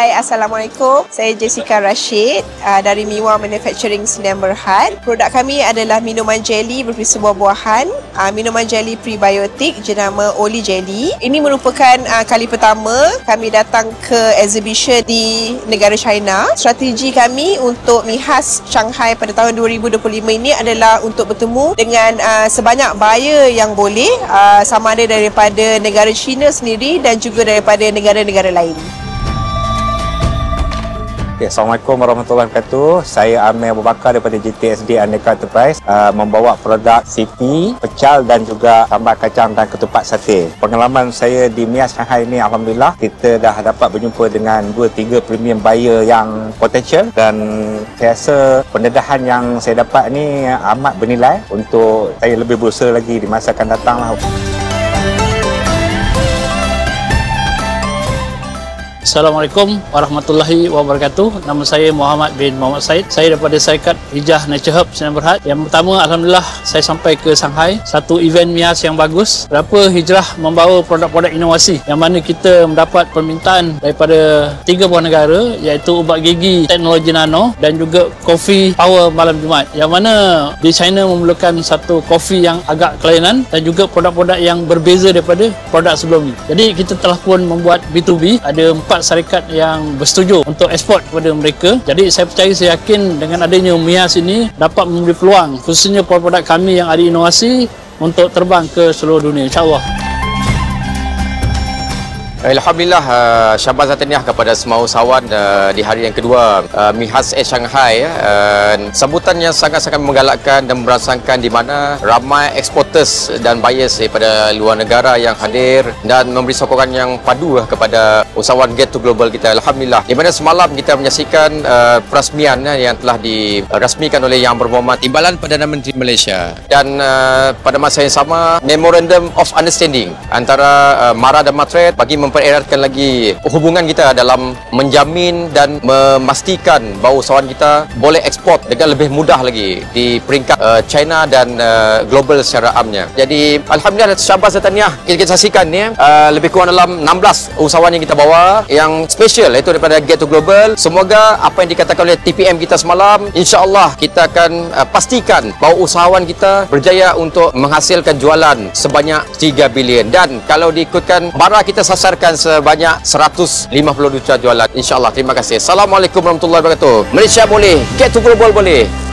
Hai, Assalamualaikum. Saya Jessica Rashid dari Miwa Manufacturing Sdn Bhd. Produk kami adalah minuman jelly berisi buah-buahan, minuman jelly prebiotik jenama Oli Jelly. Ini merupakan kali pertama kami datang ke exhibition di negara China. Strategi kami untuk MIHAS Shanghai pada tahun 2025 ini adalah untuk bertemu dengan sebanyak buyer yang boleh, sama ada daripada negara China sendiri dan juga daripada negara-negara lain. Okay, Assalamualaikum warahmatullahi wabarakatuh. Saya Amir Abu Bakar daripada GTSD Aneka Enterprise, membawa produk City, pecal dan juga sambal kacang dan ketupat sate. Pengalaman saya di MIHAS Shanghai ini, alhamdulillah kita dah dapat berjumpa dengan 2-3 premium buyer yang potensial, dan saya rasa pendedahan yang saya dapat ni amat bernilai untuk saya lebih berusaha lagi di masa akan datang lah. Assalamualaikum warahmatullahi wabarakatuh. Nama saya Muhammad bin Muhammad Said. Saya daripada Syarikat Hijrah Nature Hub Sdn Bhd. Yang pertama, alhamdulillah saya sampai ke Shanghai, satu event MIHAS yang bagus. Kenapa Hijrah membawa produk-produk inovasi yang mana kita mendapat permintaan daripada 3 buah negara, iaitu ubat gigi teknologi nano dan juga kopi power malam Jumaat. Yang mana di China memerlukan satu kopi yang agak kelainan dan juga produk-produk yang berbeza daripada produk sebelum ni. Jadi kita telah pun membuat B2B, ada 4 syarikat yang bersetuju untuk ekspor kepada mereka. Jadi saya percaya, saya yakin dengan adanya MIHAS ini dapat memberi peluang khususnya produk-produk kami yang ada inovasi untuk terbang ke seluruh dunia, insyaAllah. Alhamdulillah, syabas dan tahniah kepada semua usahawan di hari yang kedua MIHAS Shanghai. Sambutannya sangat-sangat menggalakkan dan merasakan di mana ramai eksporters dan buyers daripada luar negara yang hadir dan memberi sokongan yang padu kepada usahawan Get to Global kita. Alhamdulillah, di mana semalam kita menyaksikan perasmian yang telah dirasmikan oleh Yang Berhormat Timbalan Perdana Menteri Malaysia, dan pada masa yang sama Memorandum of Understanding antara MARA dan Matret bagi mempereratkan lagi hubungan kita dalam menjamin dan memastikan bahawa usahawan kita boleh ekspor dengan lebih mudah lagi di peringkat China dan global secara amnya. Jadi alhamdulillah, syabas dan tahniah. Kita saksikan ni lebih kurang dalam 16 usahawan yang kita bawa yang special, iaitu daripada Get to Global. Semoga apa yang dikatakan oleh TPM kita semalam, insya-Allah kita akan pastikan bahawa usahawan kita berjaya untuk menghasilkan jualan sebanyak 3 bilion, dan kalau diikutkan MARA kita sasarkan sebanyak 150 juta jualan, insya-Allah. Terima kasih. Assalamualaikum warahmatullahi wabarakatuh. Malaysia boleh, Get to Global boleh.